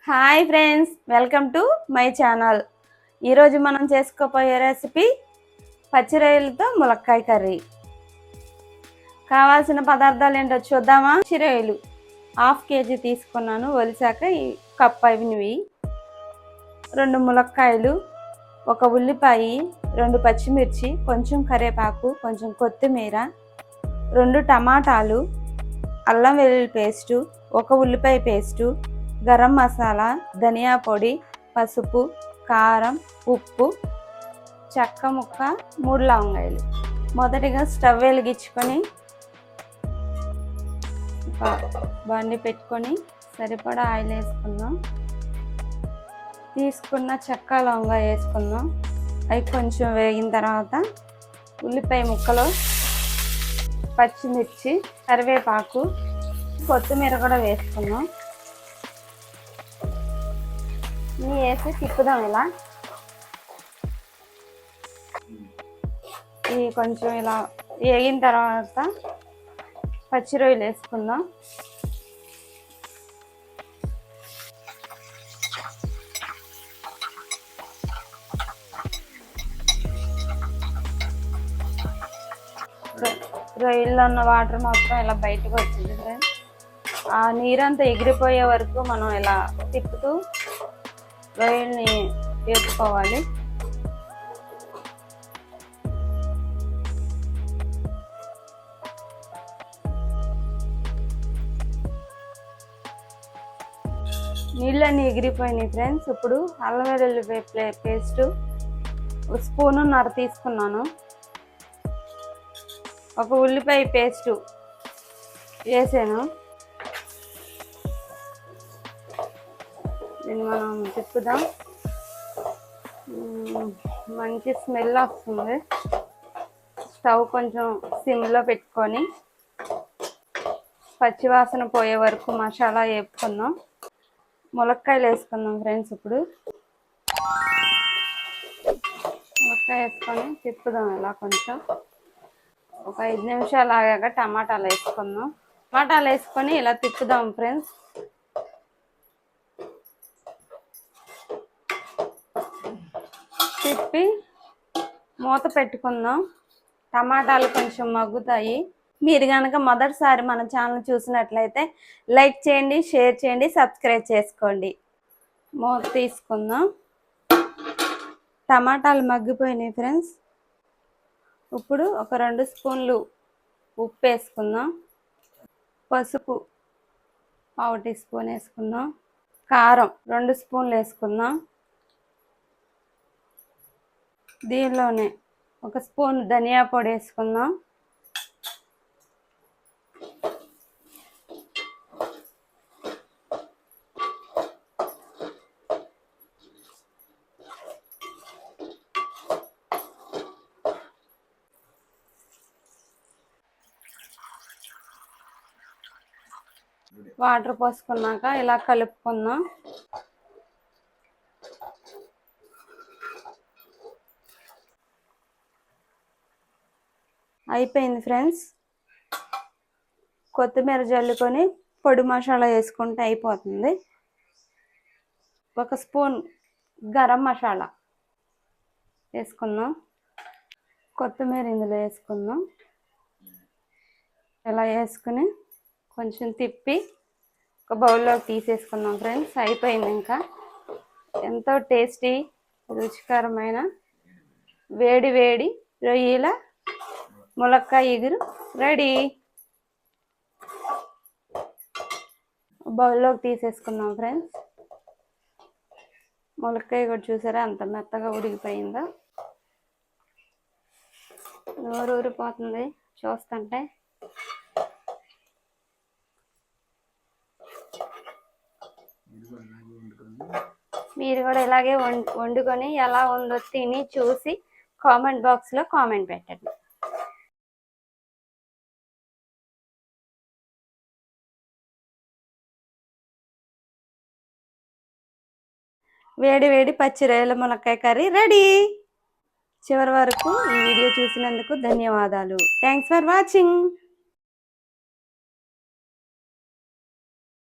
Hi friends, welcome to my channel. ఈరోజు మనం చేసుకోబోయే రెసిపీ పచ్చి రొయ్యలతో ములక్కాయ కర్రీ. కావాల్సిన పదార్థాలు ఏంటో చూద్దామా. పచ్చి రొయ్యలు 1/2 kg తీసుకున్నాను, ఒలిసాక ఈ కప్ అయినవి. 2 ములక్కాయలు, 1 ఉల్లిపాయ, 2 పచ్చిమిర్చి, కొంచెం కరివేపాకు, కొంచెం కొత్తిమీర, 2 టమాటాలు, అల్లం వెల్లుల్లి పేస్టు, 1 ఉల్లిపాయ పేస్టు, గరం మసాలా, ధనియా పొడి, పసుపు, కారం, ఉప్పు, చెక్క ముక్క, 3 లవంగాయలు. మొదటిగా స్టవ్ వెలిగించుకొని బండి పెట్టుకొని సరిపడా ఆయిల్ వేసుకుందాం. తీసుకున్న చెక్క లవంగా వేసుకుందాం. అవి కొంచెం వేగిన తర్వాత ఉల్లిపాయ ముక్కలు, పచ్చిమిర్చి, కరివేపాకు, కొత్తిమీర కూడా వేసుకుందాం. వేసి తిప్పుదాం. ఇలా ఇది కొంచెం ఇలా వేగిన తర్వాత పచ్చి రొయ్యలు వేసుకుందాం. రొయ్యల్లో ఉన్న వాటర్ మొత్తం ఇలా బయటకు వచ్చింది ఫ్రెండ్స్. ఆ నీరంతా ఎగిరిపోయే వరకు మనం ఇలా తిప్పుతూ రొయ్యల్ని వేసుకోవాలి. నీళ్ళన్నీ ఎగిరిపోయినాయి ఫ్రెండ్స్. ఇప్పుడు అల్లం వెల్లుల్లి పేస్ట్ 1 స్పూనున్నర తీసుకున్నాను. 1 ఉల్లిపాయ పేస్టు వేసాను. దీన్ని మనం తిప్పుదాం. మంచి స్మెల్ వస్తుంది. స్టవ్ కొంచెం సిమ్లో పెట్టుకొని పచ్చివాసన పోయే వరకు మసాలా వేపుకుందాం. ములక్కాయలు వేసుకుందాం ఫ్రెండ్స్. ఇప్పుడు ములక్కాయ వేసుకొని తిప్పుదాం. ఇలా కొంచెం ఒక 5 నిమిషాలు ఆగాక టమాటాలు వేసుకుందాం. టమాటాలు వేసుకొని ఇలా తిప్పుదాం ఫ్రెండ్స్. తిప్పి మూత పెట్టుకుందాం. టమాటాలు కొంచెం మగ్గుతాయి. మీరు కనుక మొదటిసారి మన ఛానల్ చూసినట్లయితే లైక్ చేయండి, షేర్ చేయండి, సబ్స్క్రైబ్ చేసుకోండి. మూత తీసుకుందాం. టమాటాలు మగ్గిపోయినాయి ఫ్రెండ్స్. ఇప్పుడు ఒక 2 స్పూన్లు ఉప్పు వేసుకుందాం. పసుపు 1/2 టీ స్పూన్ వేసుకుందాం. కారం 2 స్పూన్లు వేసుకుందాం. దీనిలోనే 1 స్పూన్ ధనియా పొడి వేసుకుందాం. వాటర్ పోసుకున్నాక ఇలా కలుపుకుందాం. అయిపోయింది ఫ్రెండ్స్. కొత్తిమీర జల్లుకొని పొడి మసాలా వేసుకుంటే అయిపోతుంది. 1 స్పూన్ గరం మసాలా వేసుకుందాం. కొత్తిమీర ఇందులో వేసుకుందాం. ఇలా వేసుకుని కొంచెం తిప్పి ఒక బౌల్లోకి తీసేసుకుందాం ఫ్రెండ్స్. అయిపోయింది. ఇంకా ఎంతో టేస్టీ, రుచికరమైన వేడి వేడి రొయ్యల ములక్కాయ ఇగురు రెడీ. బౌల్లోకి తీసేసుకుందాం ఫ్రెండ్స్. ములక్కాయ కూడా చూసారా అంత మెత్తగా ఉడికిపోయిందో. నోరు ఊరిపోతుంది చూస్తుంటే. మీరు కూడా ఇలాగే వండుకొని ఎలా ఉందో తిని చూసి కామెంట్ బాక్స్లో కామెంట్ పెట్టండి. వేడి వేడి పచ్చి రొయ్యల ములక్కాయ కర్రీ రెడీ. చివరి వరకు ఈ వీడియో చూసినందుకు ధన్యవాదాలు. Thanks for watching.